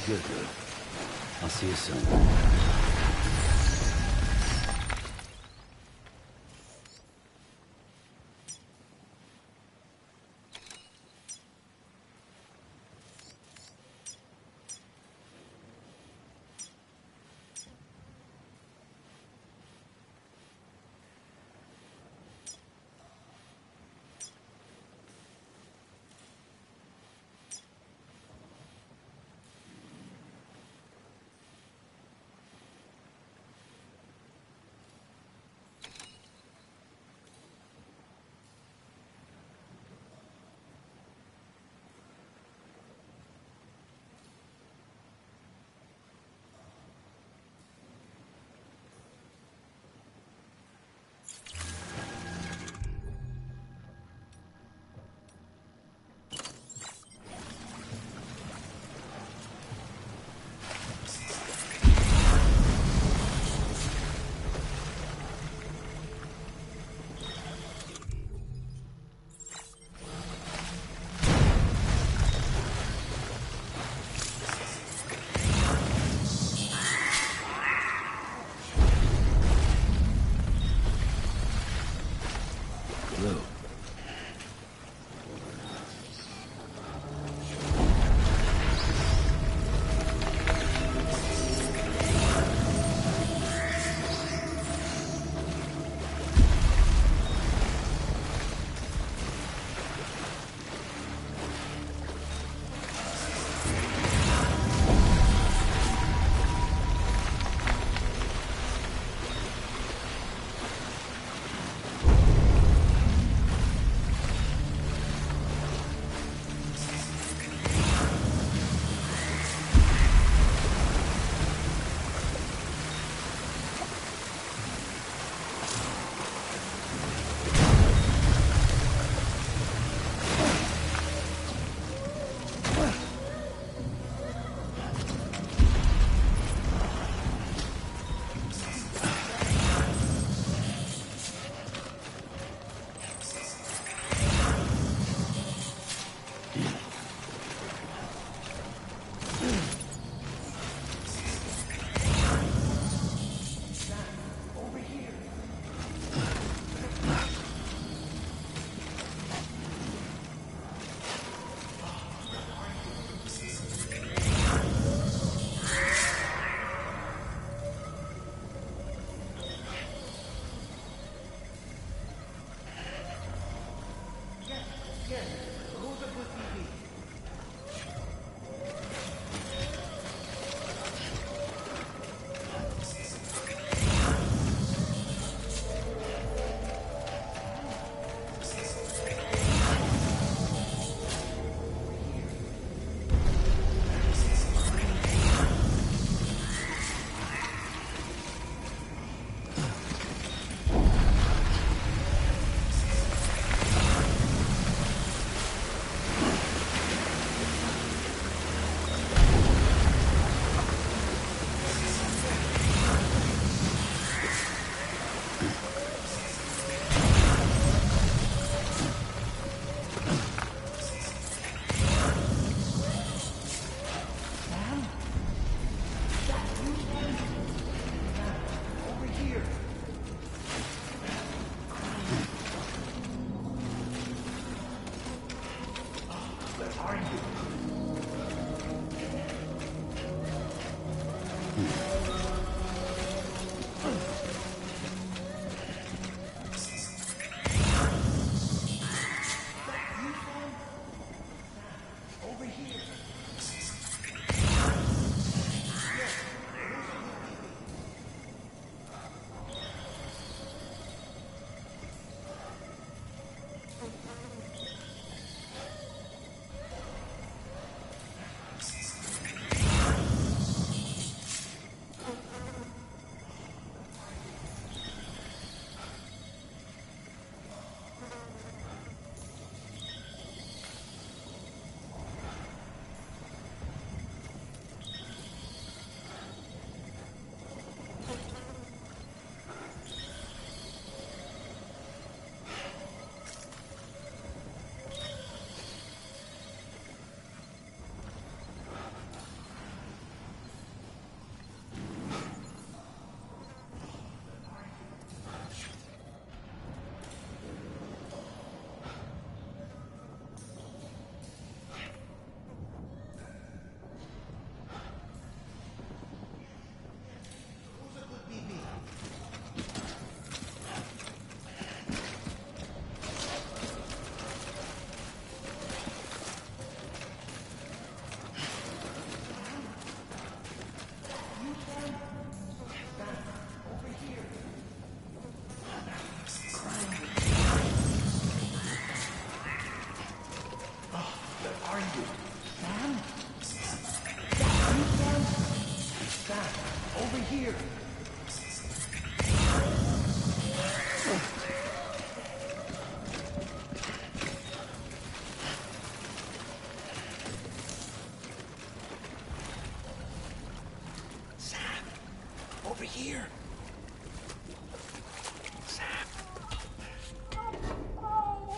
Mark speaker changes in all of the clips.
Speaker 1: good. I'll see you soon.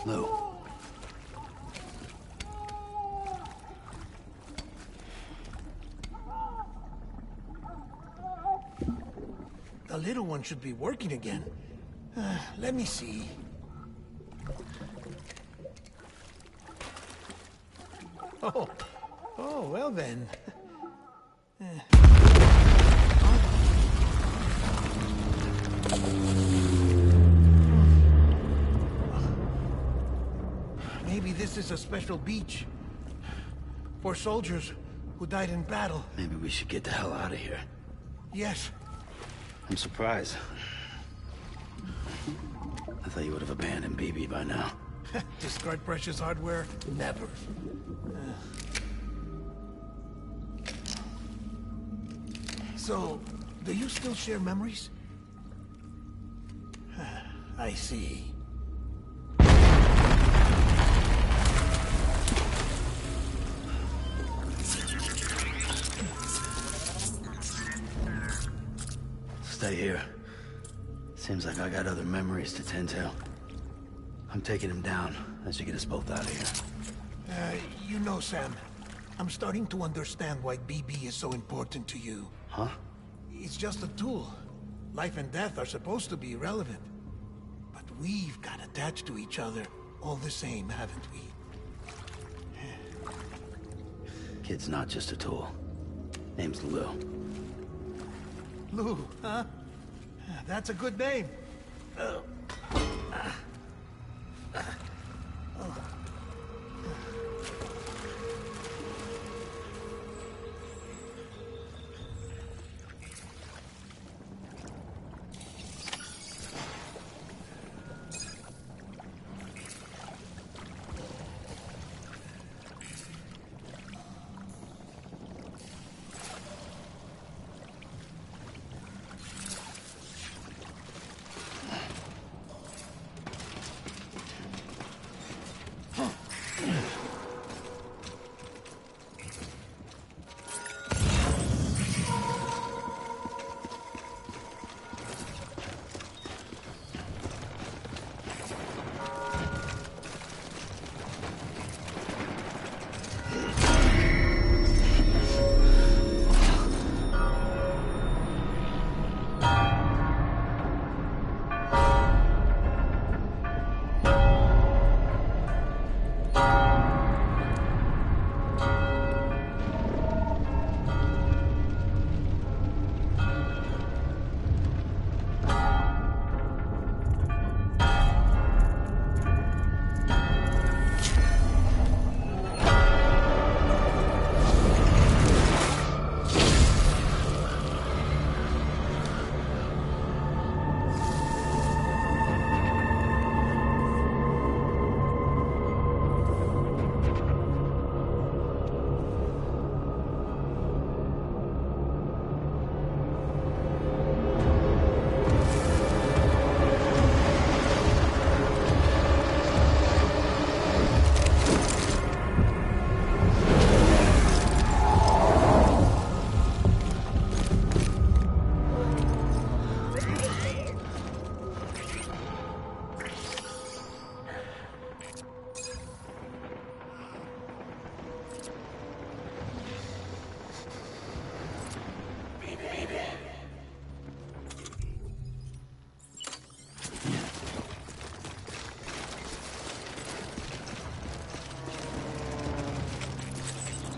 Speaker 1: Lou.
Speaker 2: The little one should be working again. Let me see. Oh, well then. Maybe this is a special beach for soldiers who died in battle.
Speaker 1: Maybe we should get the hell out of here.
Speaker 2: Yes.
Speaker 1: I'm surprised. I thought you would have abandoned BB by now.
Speaker 2: Discard precious hardware? Never. So, do you still share memories? I see.
Speaker 1: Stay here. Seems like I got other memories to tend to. I'm taking him down. That should get us both out of here.
Speaker 2: You know, Sam, I'm starting to understand why BB is so important to you.
Speaker 1: Huh?
Speaker 2: It's just a tool. Life and death are supposed to be irrelevant. But we've got attached to each other all the same, haven't we?
Speaker 1: Kid's not just a tool. Name's Lou.
Speaker 2: Lou, huh? That's a good name.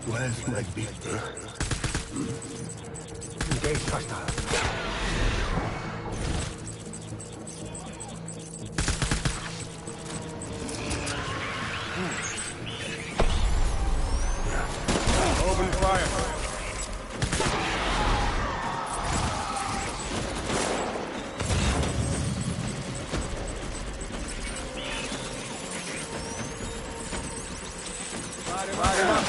Speaker 3: Where's my beaver? Engage hostile.
Speaker 4: Open fire. Light him up.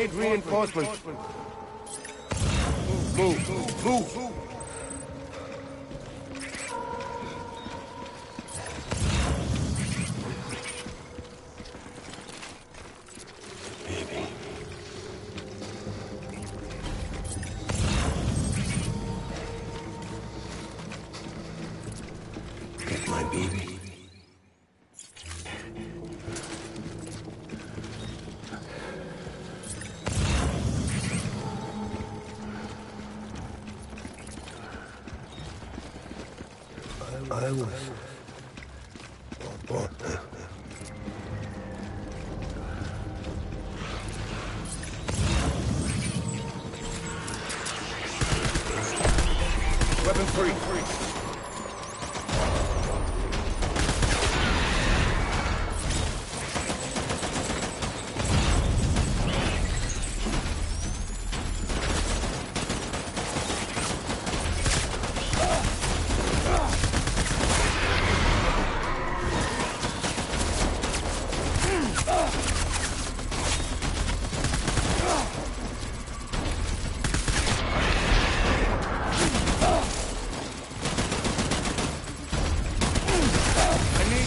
Speaker 4: need reinforcements. Move.
Speaker 3: Baby. Get my baby. I was born.
Speaker 4: Weapon free.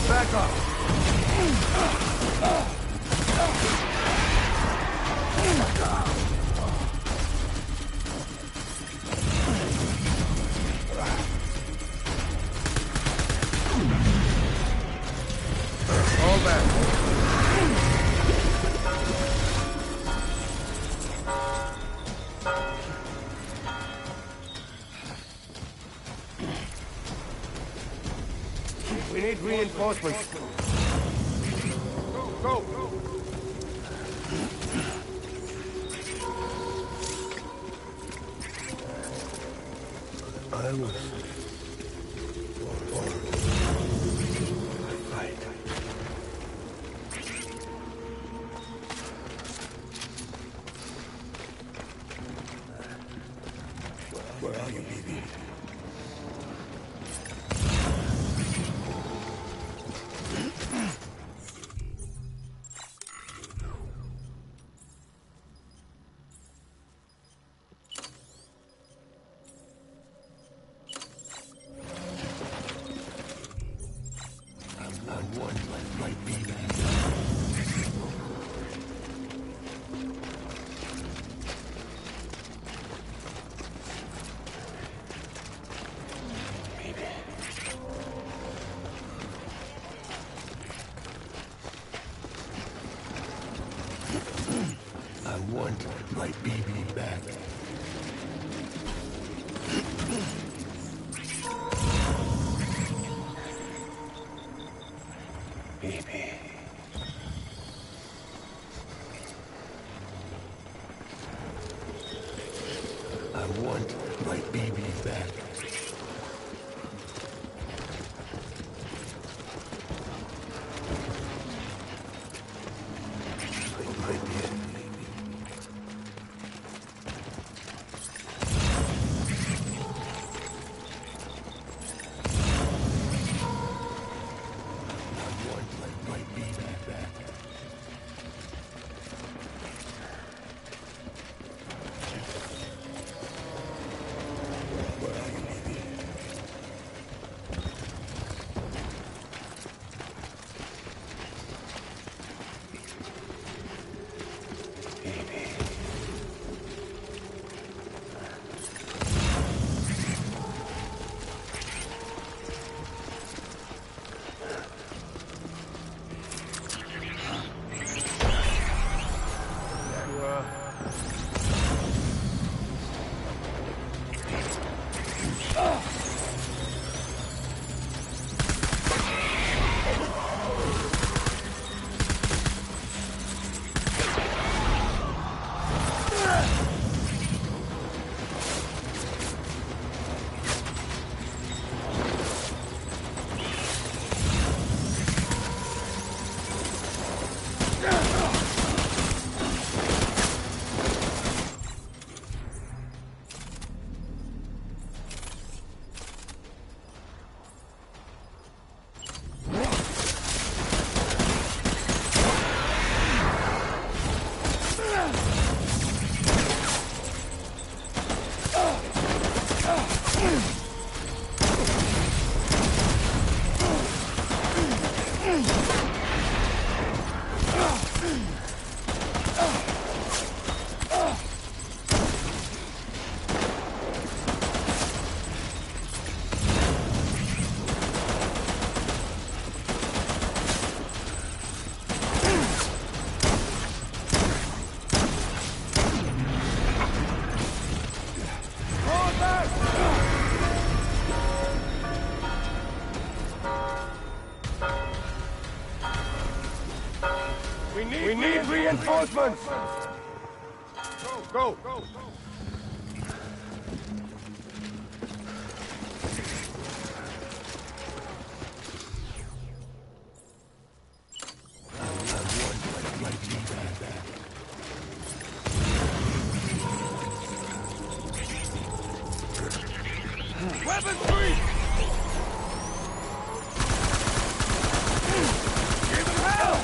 Speaker 4: Back up. All back. We need reinforcements. Go.
Speaker 3: I was born. Right. Where are you, baby? I want my baby. I want my baby back. Baby. I want my baby back. My baby. I want my
Speaker 4: We need reinforcements! Go! Weapons free! Give them hell!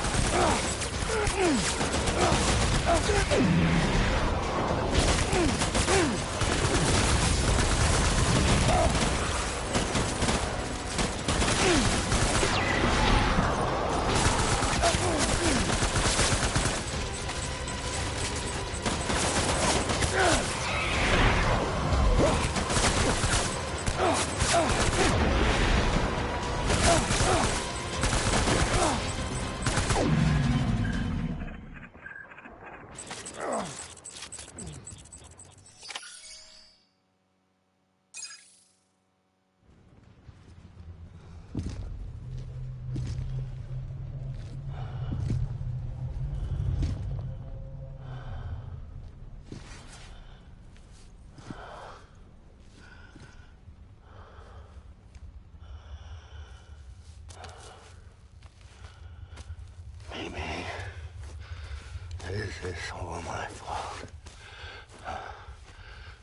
Speaker 3: This is all my fault.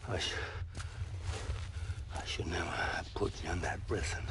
Speaker 3: I should never have put you in that prison.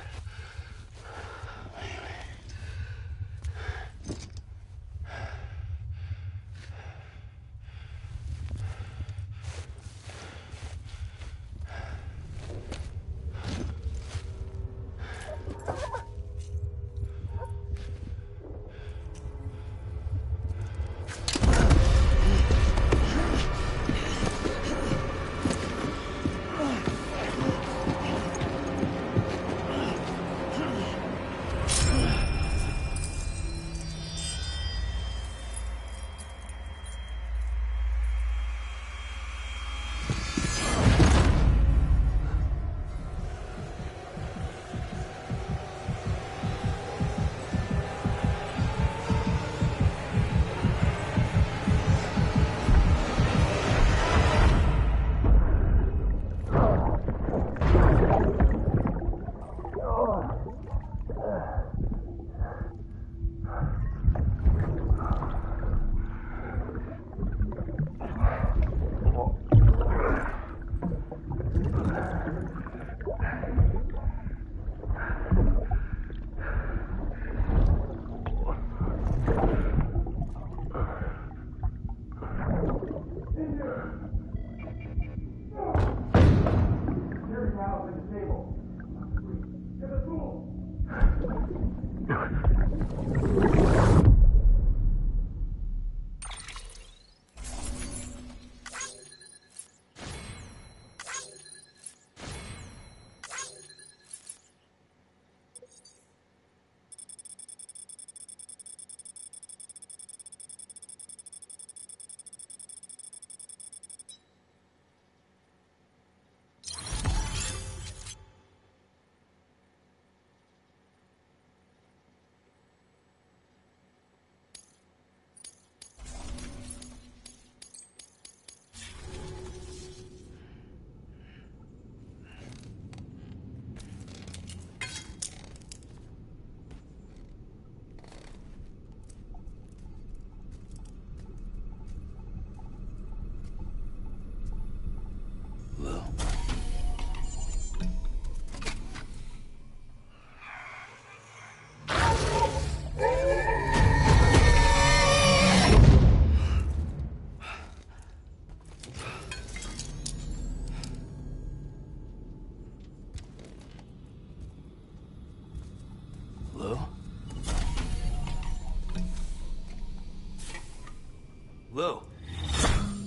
Speaker 1: Lou.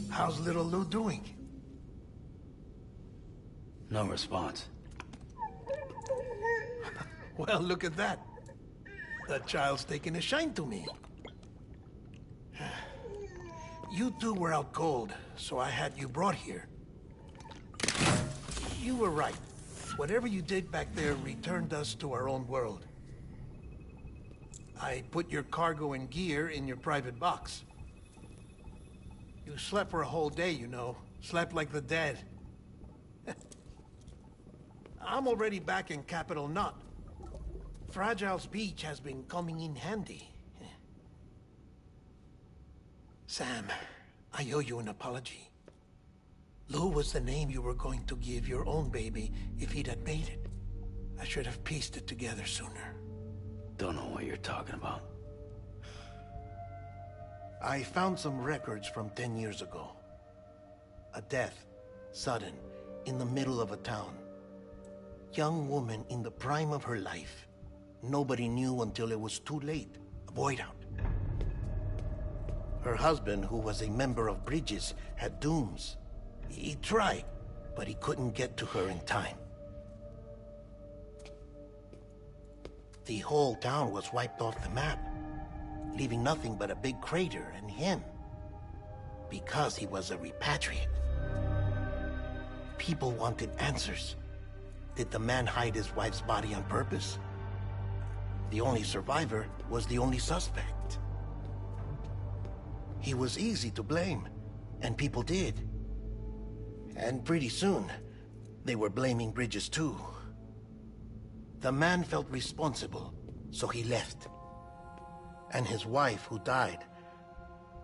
Speaker 2: How's little Lou doing?
Speaker 1: No response.
Speaker 2: Well, look at that. The child's taking a shine to me. You two were out cold, so I had you brought here. You were right. Whatever you did back there returned us to our own world. I put your cargo and gear in your private box. You slept for a whole day, you know. Slept like the dead. I'm already back in Capital Knot. Fragile's beach has been coming in handy. Sam, I owe you an apology. Lou was the name you were going to give your own baby if he'd had made it. I should have pieced it together sooner.
Speaker 1: Don't know what you're talking about.
Speaker 2: I found some records from 10 years ago. A death, sudden, in the middle of a town. Young woman in the prime of her life. Nobody knew until it was too late. A voidout. Her husband, who was a member of Bridges, had dooms. He tried, but he couldn't get to her in time. The whole town was wiped off the map, leaving nothing but a big crater and him. Because he was a repatriate. People wanted answers. Did the man hide his wife's body on purpose? The only survivor was the only suspect. He was easy to blame, and people did. And pretty soon, they were blaming Bridges too. The man felt responsible, so he left. And his wife, who died,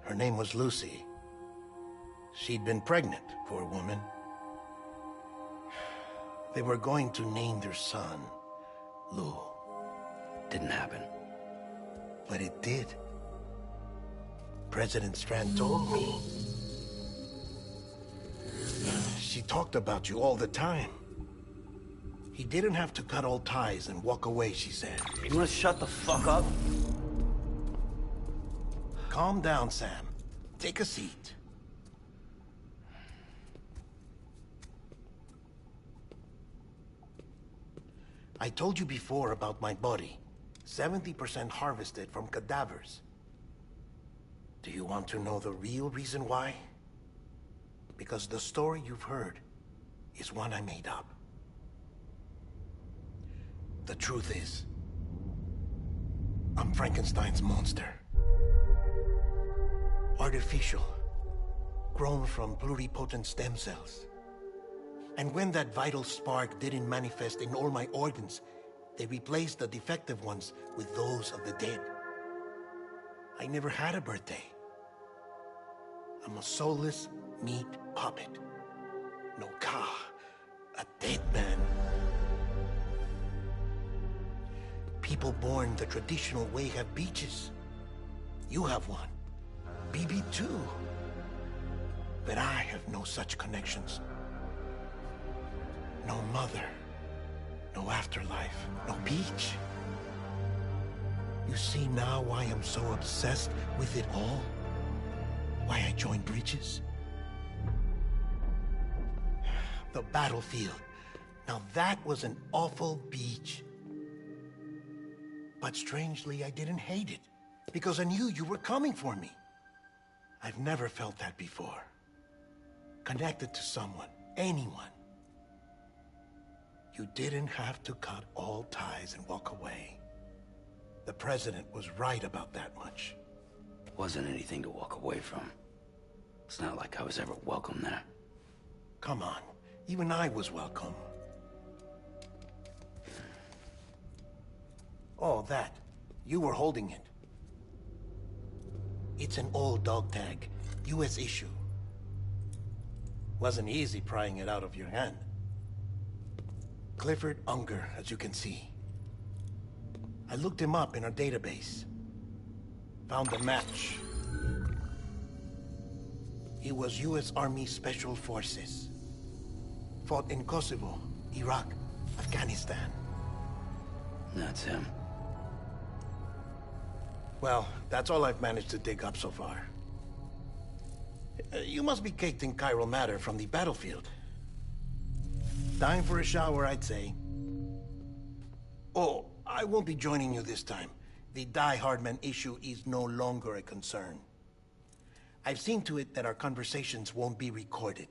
Speaker 2: her name was Lucy. She'd been pregnant, poor woman. They were going to name their son Lou.
Speaker 1: Didn't happen.
Speaker 2: But it did. President Strand told me. She talked about you all the time. He didn't have to cut all ties and walk away, she said.
Speaker 1: You wanna shut the fuck up?
Speaker 2: Calm down, Sam. Take a seat. I told you before about my body. 70% harvested from cadavers. Do you want to know the real reason why? Because the story you've heard is one I made up. The truth is, I'm Frankenstein's monster. Artificial, grown from pluripotent stem cells. And when that vital spark didn't manifest in all my organs, they replaced the defective ones with those of the dead. I never had a birthday. I'm a soulless meat puppet. No ka, a dead man. People born the traditional way have beaches. You have one. BB too. But I have no such connections. No mother. No afterlife. No beach. You see now why I'm so obsessed with it all? Why I joined Bridges? The battlefield. Now that was an awful beach. But strangely, I didn't hate it. Because I knew you were coming for me. I've never felt that before. Connected to someone, anyone. You didn't have to cut all ties and walk away. The president was right about that much.
Speaker 1: Wasn't anything to walk away from. It's not like I was ever welcome there.
Speaker 2: Come on, even I was welcome. Oh, that. You were holding it. It's an old dog tag, US issue. Wasn't easy prying it out of your hand. Clifford Unger, as you can see. I looked him up in our database. Found a match. He was US Army Special Forces. Fought in Kosovo, Iraq, Afghanistan.
Speaker 1: That's him.
Speaker 2: Well, that's all I've managed to dig up so far. You must be caked in chiral matter from the battlefield. Time for a shower, I'd say. Oh, I won't be joining you this time. The Die Hardman issue is no longer a concern. I've seen to it that our conversations won't be recorded.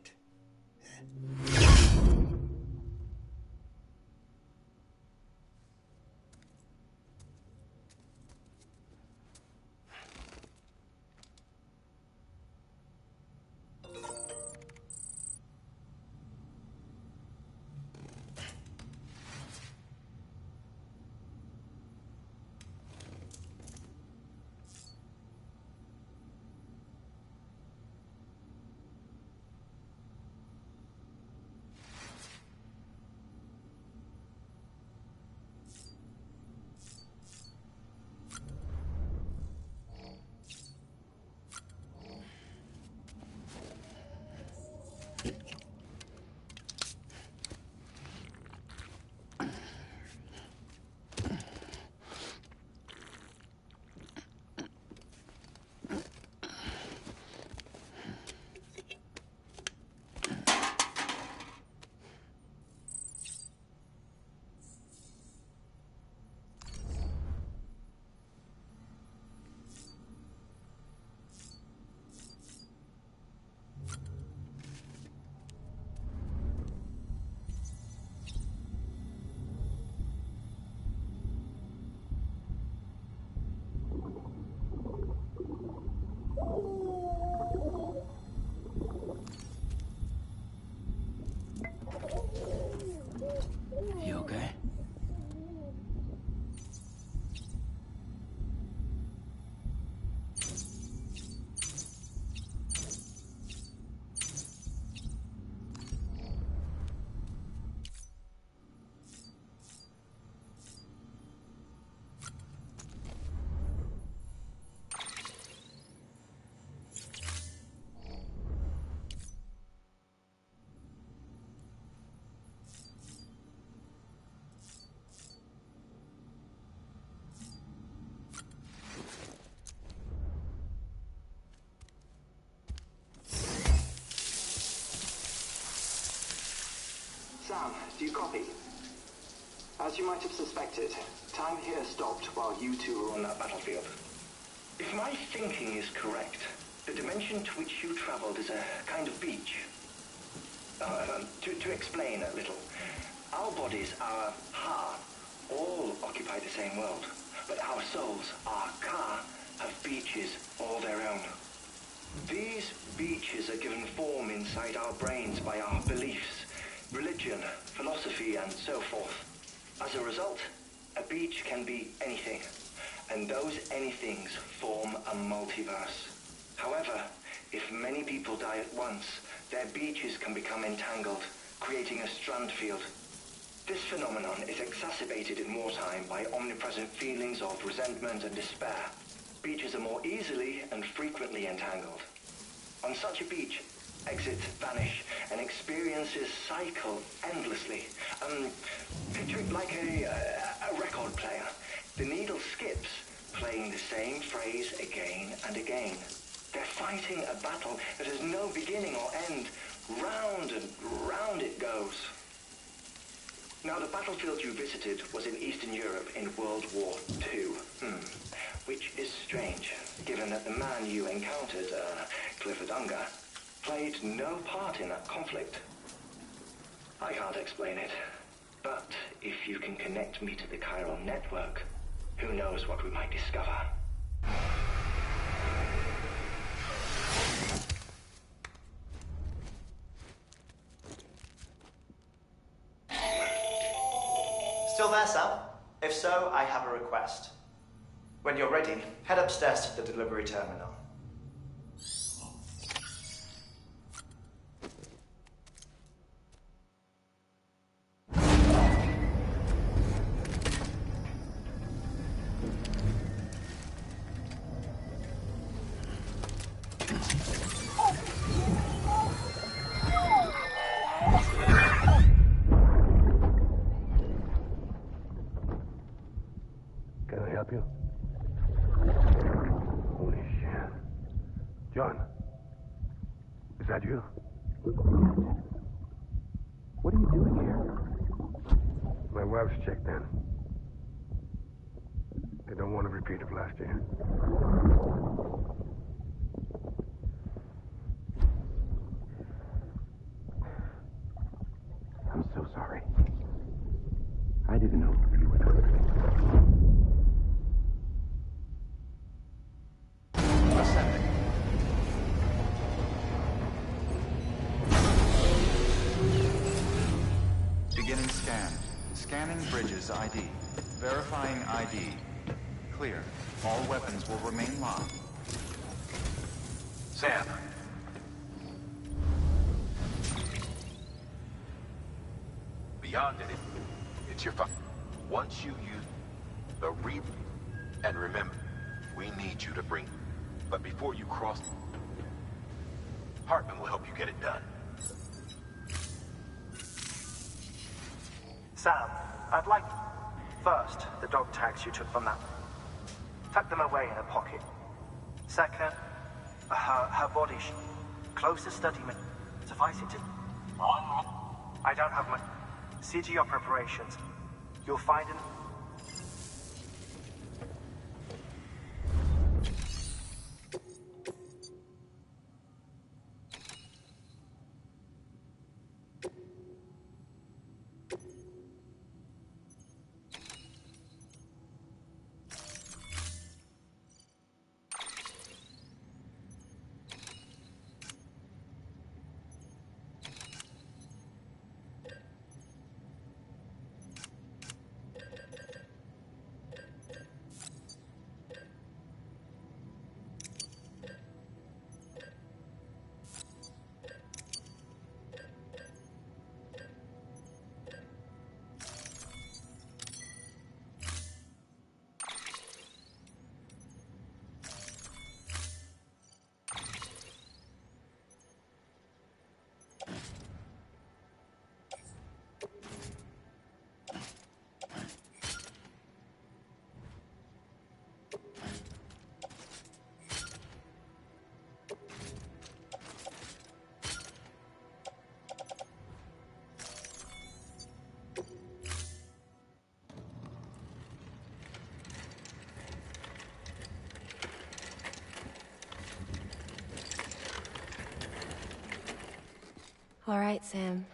Speaker 1: You okay?
Speaker 5: Sam, do you copy? As you might have suspected, time here stopped while you two were on that battlefield. If my thinking is correct, the dimension to which you traveled is a kind of beach. To explain a little, our bodies, our ha, all occupy the same world, but our souls, our ka, have beaches all their own. These beaches are given form inside our brains by our beliefs, religion, philosophy, and so forth. As a result, a beach can be anything, and those anythings form a multiverse. However, if many people die at once, their beaches can become entangled, creating a strand field. This phenomenon is exacerbated in wartime by omnipresent feelings of resentment and despair. Beaches are more easily and frequently entangled. On such a beach, exits vanish and experiences cycle endlessly. Picture it like a record player. The needle skips, playing the same phrase again and again. They're fighting a battle that has no beginning or end. Round and round it goes. Now, the battlefield you visited was in Eastern Europe in World War II. Which is strange, given that the man you encountered, Clifford Unger, played no part in that conflict. I can't explain it, but if you can connect me to the chiral network, who knows what we might discover.
Speaker 6: Still there, Sam? If so, I have a request. When you're ready, head upstairs to the delivery terminal.
Speaker 3: Can I help you? Holy shit. John, that you?
Speaker 1: What are you doing here?
Speaker 3: My wife's checked in. They don't want a repeat of last year.
Speaker 1: I'm so sorry. I didn't know you were coming.
Speaker 7: Ascending. Beginning scan. Scanning bridges ID. Verifying ID. Clear. All weapons will remain locked.
Speaker 3: Sam.
Speaker 8: Beyond it, it's your fun. Once you use the re... And remember, we need you to bring... But before you cross... Hartman will help you get it done.
Speaker 6: Sam, I'd like... First, the dog tags you took from that. Tuck them away in a pocket. Second, her body... Closer study me. Suffice it to... I don't have my... See to your preparations. You'll find an...
Speaker 9: All right, Sam.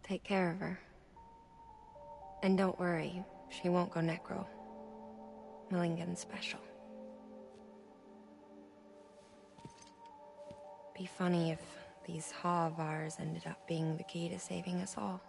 Speaker 9: Take care of her. And don't worry, she won't go necro. Millingan's special. Be funny if these Ha of ours ended up being the key to saving us all.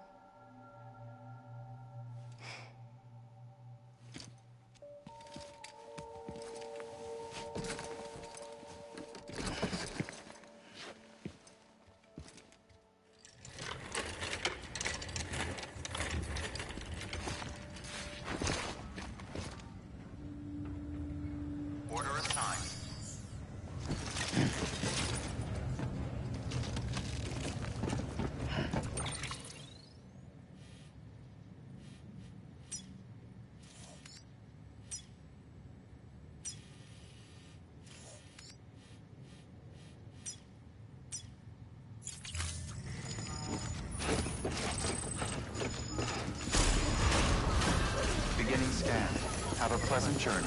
Speaker 7: Beginning scan. Have a pleasant journey.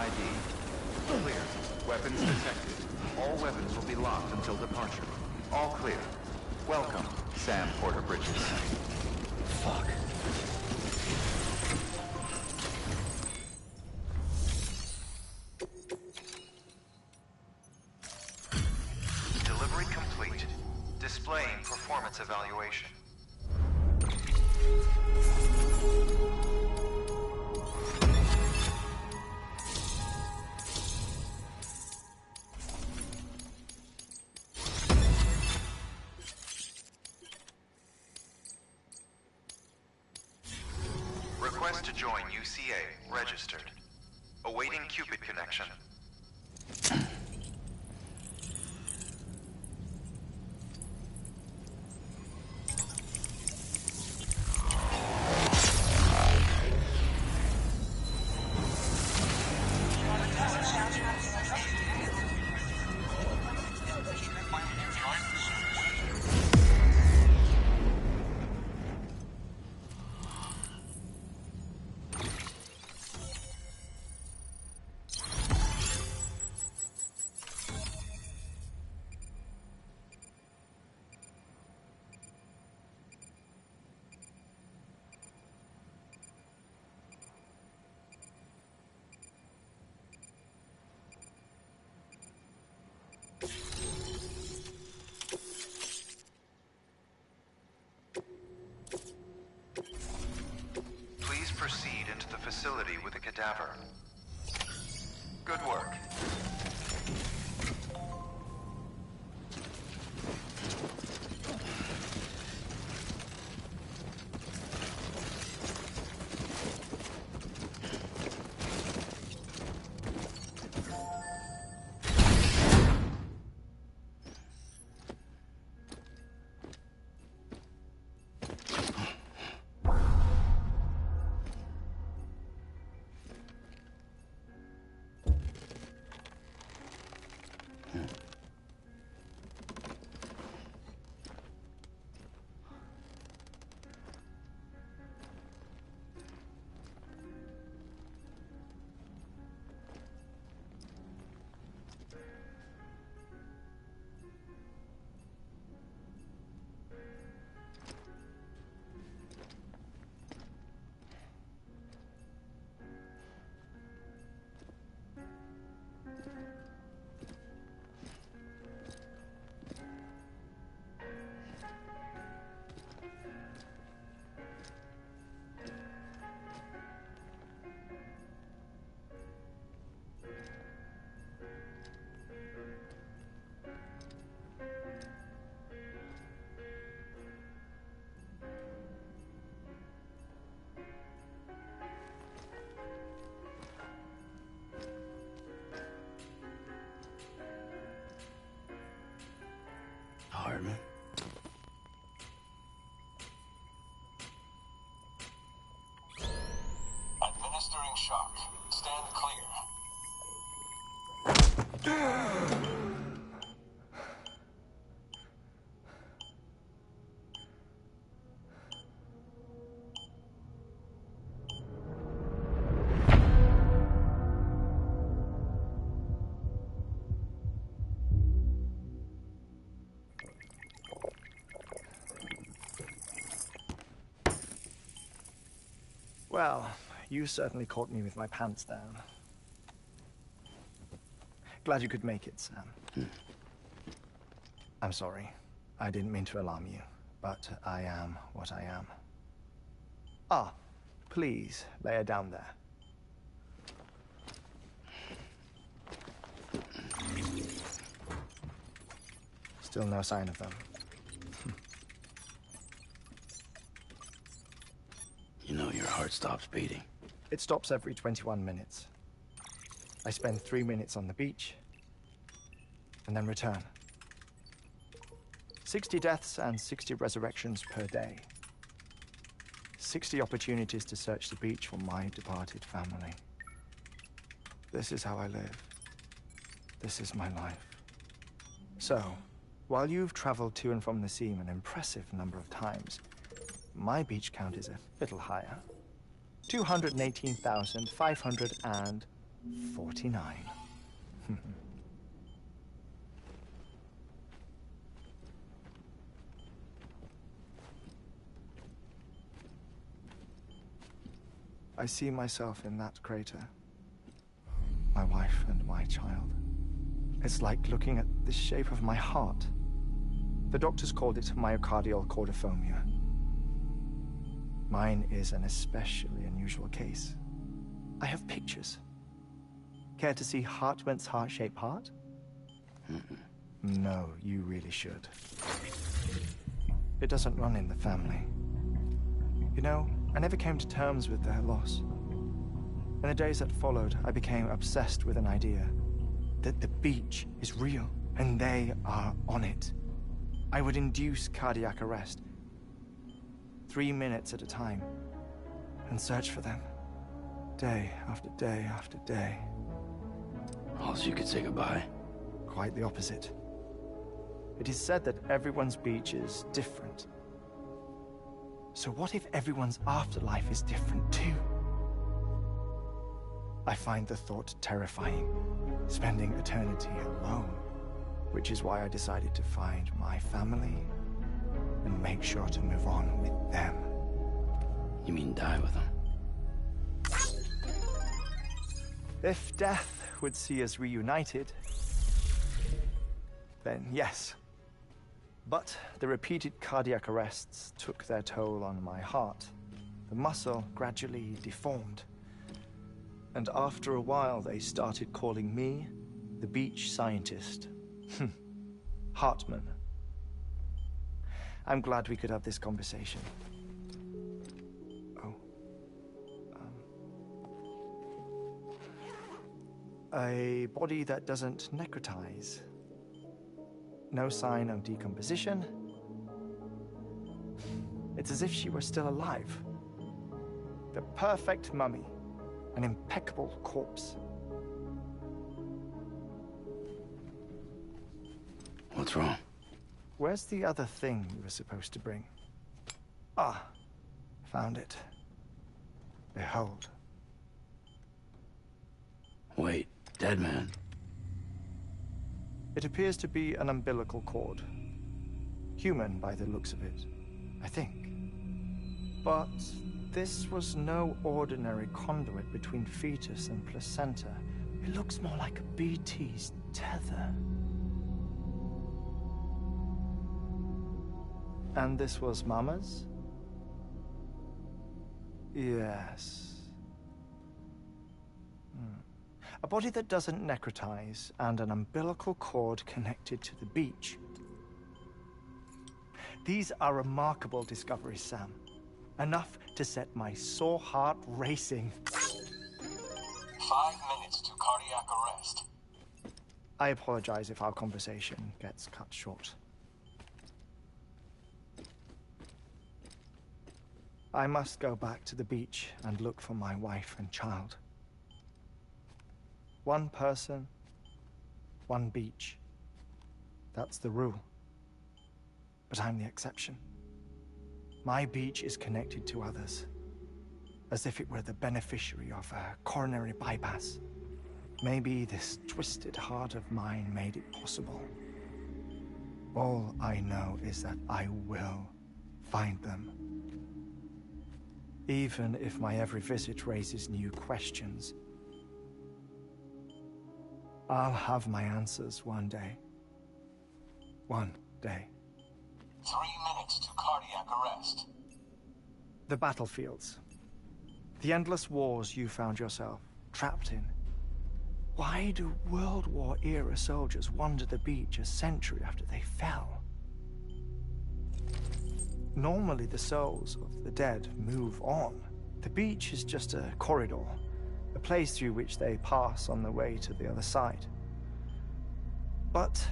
Speaker 7: ID. Clear. Weapons detected. All weapons will be locked until departure. All clear. Welcome, Sam Porter Bridges.
Speaker 1: Fuck.
Speaker 7: Delivery complete. Displaying performance evaluation. Request to join UCA. Registered. Awaiting Cupid connection. Please proceed into the facility with a cadaver. Good work.
Speaker 1: Hardman.
Speaker 3: Administering shock. Stand clear.
Speaker 10: Well, you certainly caught me with my pants down. Glad you could make it, Sam. I'm sorry. I didn't mean to alarm you, but I am what I am. Ah, please, lay her down there. Still no sign of them.
Speaker 1: You know your heart stops beating.
Speaker 10: It stops every 21 minutes. I spend 3 minutes on the beach, and then return. 60 deaths and 60 resurrections per day. 60 opportunities to search the beach for my departed family. This is how I live. This is my life. So, while you've traveled to and from the sea an impressive number of times, my beach count is a little higher. 218,500 and 49. I see myself in that crater. My wife and my child. It's like looking at the shape of my heart. The doctors called it myocardial cordiformia. Mine is an especially unusual case. I have pictures. Care to see Hartman's heart-shaped heart? No, you really should. It doesn't run in the family. You know, I never came to terms with their loss. In the days that followed, I became obsessed with an idea that the beach is real, and they are on it. I would induce cardiac arrest, 3 minutes at a time, and search for them, day after day after day.
Speaker 1: Oh, so you could say goodbye?
Speaker 10: Quite the opposite. It is said that everyone's beach is different. So what if everyone's afterlife is different too? I find the thought terrifying, spending eternity alone, which is why I decided to find my family and make sure to move on with them.
Speaker 1: You mean die with them?
Speaker 10: If death would see us reunited, then yes. But the repeated cardiac arrests took their toll on my heart. The muscle gradually deformed. And after a while, they started calling me the beach scientist. Hartman. I'm glad we could have this conversation. Oh. A body that doesn't necrotize. No sign of decomposition. It's as if she were still alive. The perfect mummy. An impeccable corpse.
Speaker 1: What's wrong?
Speaker 10: Where's the other thing you were supposed to bring? Ah, found it. Behold.
Speaker 1: Wait, dead man?
Speaker 10: It appears to be an umbilical cord. Human by the looks of it, I think. But this was no ordinary conduit between fetus and placenta. It looks more like a BT's tether. And this was Mama's? Yes. A body that doesn't necrotize and an umbilical cord connected to the beach. These are remarkable discoveries, Sam. Enough to set my sore heart racing.
Speaker 11: 5 minutes to cardiac arrest.
Speaker 10: I apologize if our conversation gets cut short. I must go back to the beach and look for my wife and child. One person, one beach. That's the rule. But I'm the exception. My beach is connected to others, as if it were the beneficiary of a coronary bypass. Maybe this twisted heart of mine made it possible. All I know is that I will find them. Even if my every visit raises new questions, I'll have my answers one day. One day.
Speaker 11: 3 minutes to cardiac arrest.
Speaker 10: The battlefields. The endless wars you found yourself trapped in. Why do World War era soldiers wander the beach a century after they fell? Normally the souls of the dead move on. The beach is just a corridor, a place through which they pass on the way to the other side. But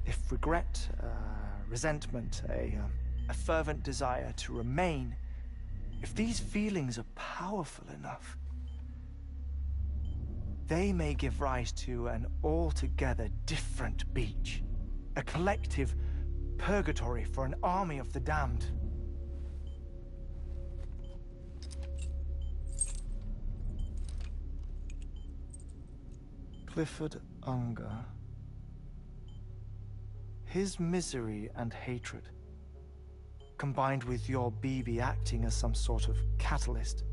Speaker 10: if regret, resentment, a fervent desire to remain, if these feelings are powerful enough, they may give rise to an altogether different beach, a collective purgatory for an army of the damned. Clifford Unger. His misery and hatred, combined with your BB acting as some sort of catalyst,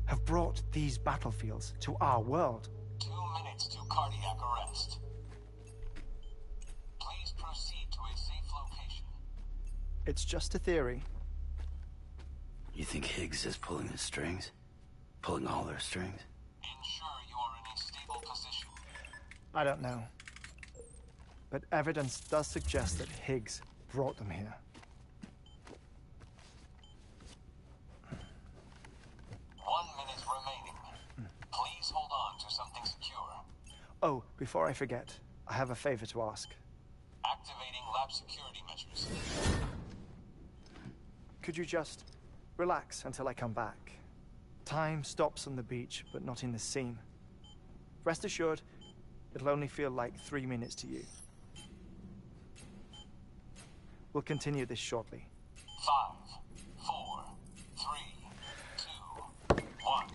Speaker 10: have brought these battlefields to our world.
Speaker 11: 2 minutes to cardiac arrest. Please proceed to a safe location.
Speaker 10: It's just a theory.
Speaker 1: You think Higgs is pulling the strings? Pulling all their strings?
Speaker 11: Ensure you are in a stable position.
Speaker 10: I don't know. But evidence does suggest that Higgs brought them here.
Speaker 11: 1 minute remaining. Please hold on to something secure.
Speaker 10: Oh, before I forget, I have a favor to ask.
Speaker 11: Activating lab security measures.
Speaker 10: Could you just relax until I come back? Time stops on the beach, but not in the scene. Rest assured, it'll only feel like 3 minutes to you. We'll continue this shortly.
Speaker 11: 5, 4, 3, 2, 1.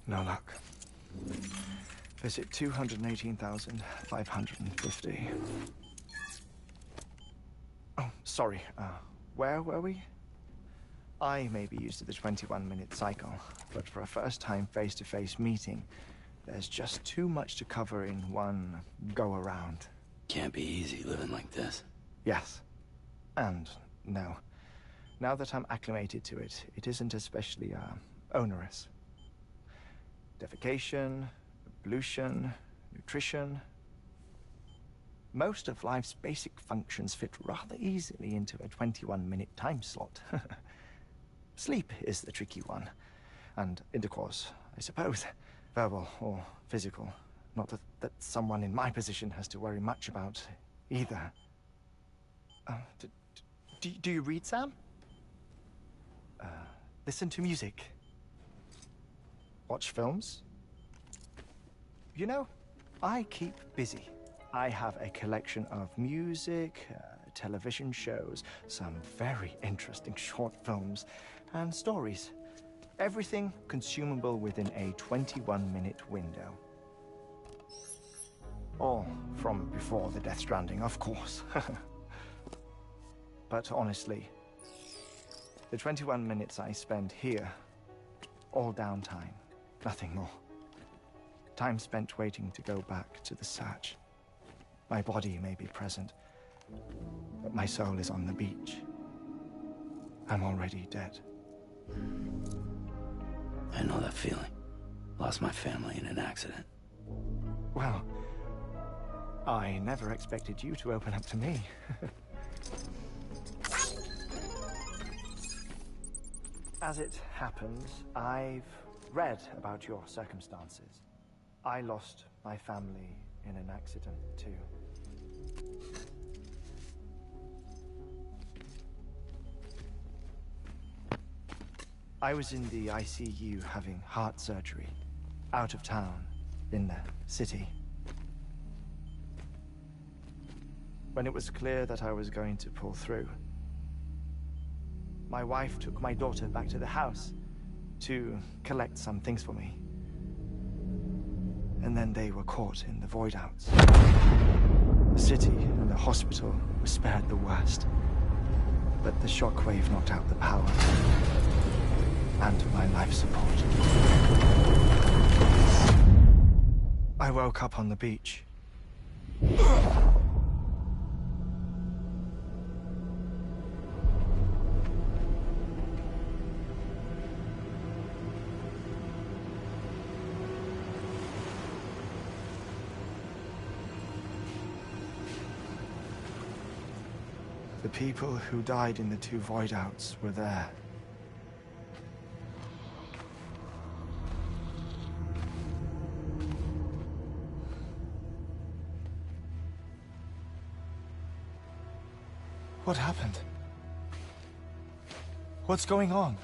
Speaker 10: No luck. Visit 218,550. Oh, sorry. Where were we? I may be used to the 21-minute cycle, but for a first-time face-to-face meeting, there's just too much to cover in one go-around.
Speaker 1: Can't be easy living like this.
Speaker 10: Yes. And no. Now that I'm acclimated to it, it isn't especially, onerous. defecation, ablution, nutrition. Most of life's basic functions fit rather easily into a 21-minute time slot. Sleep is the tricky one, and intercourse, I suppose, verbal or physical. Not that someone in my position has to worry much about either. Do you read, Sam? Listen to music. Watch films? You know, I keep busy. I have a collection of music, television shows, some very interesting short films, and stories. Everything consumable within a 21-minute window. All from before the Death Stranding, of course. But honestly, the 21 minutes I spend here, all downtime, nothing more. Time spent waiting to go back to the Satch. My body may be present, but my soul is on the beach. I'm already dead.
Speaker 1: I know that feeling. Lost my family in an accident.
Speaker 10: Well, I never expected you to open up to me. As it happens, I've read about your circumstances. I lost my family in an accident, too. I was in the ICU having heart surgery, out of town, in the city. When it was clear that I was going to pull through, my wife took my daughter back to the house to collect some things for me. And then they were caught in the voidouts. The city and the hospital were spared the worst, but the shockwave knocked out the power and my life support. I woke up on the beach. The people who died in the 2 voidouts were there. What happened? What's going on?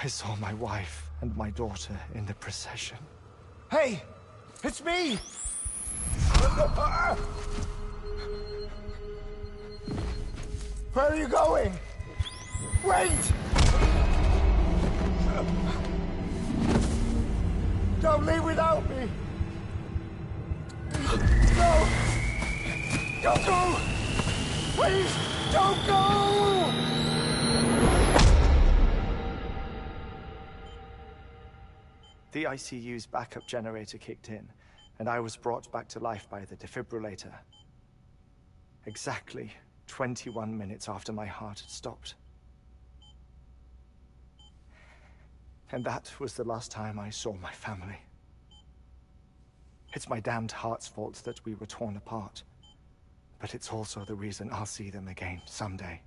Speaker 10: I saw my wife and my daughter in the procession. Hey! It's me! Where are you going? Wait! Don't leave without me! No! Don't go! Please, don't go! The ICU's backup generator kicked in, and I was brought back to life by the defibrillator. Exactly 21 minutes after my heart had stopped. And that was the last time I saw my family. It's my damned heart's fault that we were torn apart, but it's also the reason I'll see them again someday.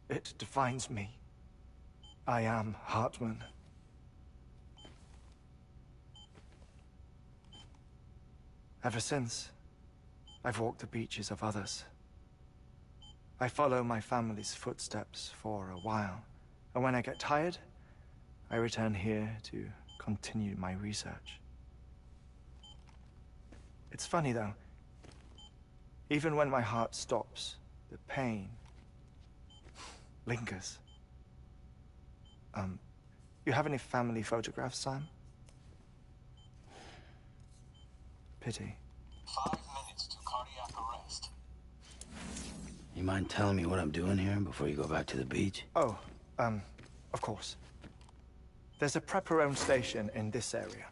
Speaker 10: It defines me. I am Hartman. Ever since, I've walked the beaches of others. I follow my family's footsteps for a while, and when I get tired, I return here to continue my research. It's funny though, even when my heart stops, the pain lingers. You have any family photographs, Sam? Pity.
Speaker 11: 5 minutes to cardiac arrest.
Speaker 1: You mind telling me what I'm doing here before you go back to the beach?
Speaker 10: Oh, of course. There's a prepper-owned station in this area.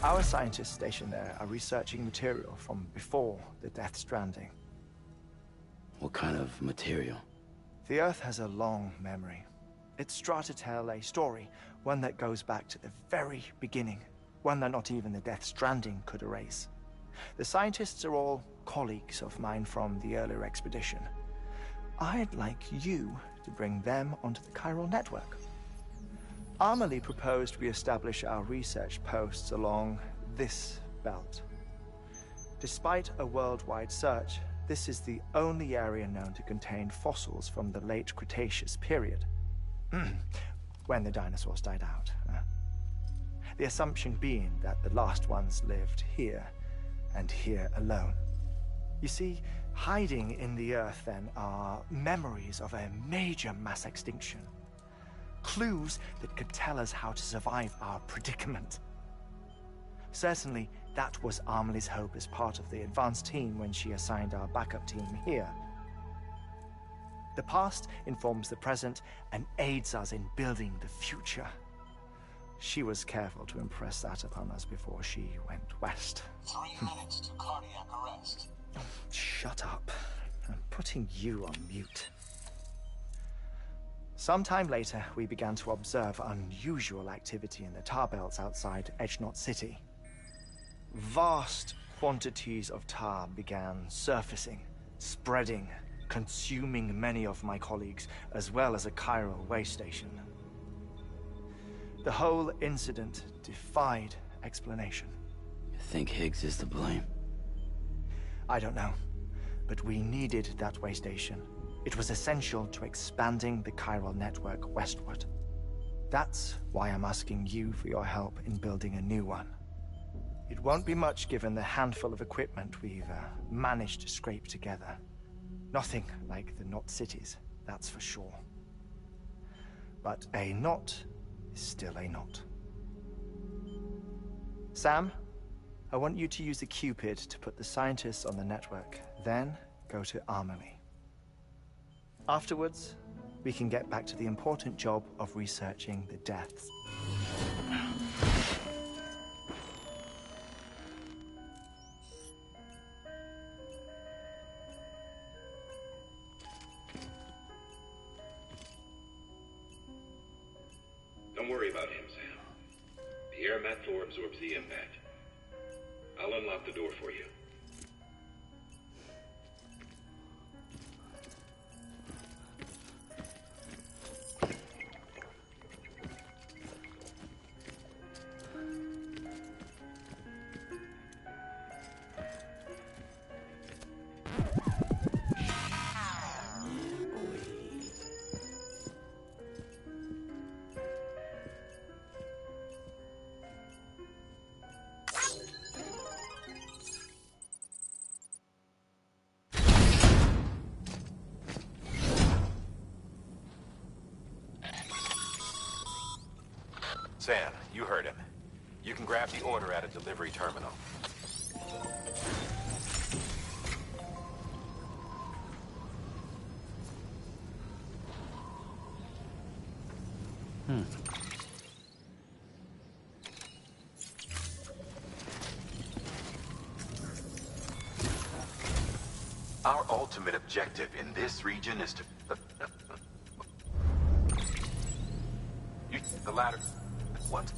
Speaker 10: Our scientists stationed there are researching material from before the Death Stranding.
Speaker 1: What kind of material?
Speaker 10: The Earth has a long memory. It's trying to tell a story, one that goes back to the very beginning, one that not even the Death Stranding could erase. The scientists are all colleagues of mine from the earlier expedition. I'd like you to bring them onto the chiral network. Amelie proposed we establish our research posts along this belt. Despite a worldwide search, this is the only area known to contain fossils from the late Cretaceous period, when the dinosaurs died out. The assumption being that the last ones lived here, and here alone. You see, hiding in the Earth, then, are memories of a major mass extinction. Clues that could tell us how to survive our predicament. Certainly, that was Amelie's hope as part of the advanced team when she assigned our backup team here. The past informs the present and aids us in building the future. She was careful to impress that upon us before she went west.
Speaker 11: 3 minutes to cardiac arrest.
Speaker 10: Oh, shut up. I'm putting you on mute. Sometime later, we began to observe unusual activity in the tar belts outside Edgenot City. Vast quantities of tar began surfacing, spreading, consuming many of my colleagues, as well as a chiral waste station. The whole incident defied explanation.
Speaker 1: You think Higgs is to blame?
Speaker 10: I don't know, but we needed that way station. It was essential to expanding the chiral network westward. That's why I'm asking you for your help in building a new one. It won't be much given the handful of equipment we've managed to scrape together. Nothing like the knot cities, that's for sure. But a knot is still a knot. Sam, I want you to use the Cupid to put the scientists on the network, then go to Amelie. Afterwards, we can get back to the important job of researching the deaths.
Speaker 8: Don't worry about him, Sam. The air mat floor absorbs the impact. I'll unlock the door for you. Sam, you heard him. You can grab the order at a delivery terminal. Our ultimate objective in this region is to... the ladder. Once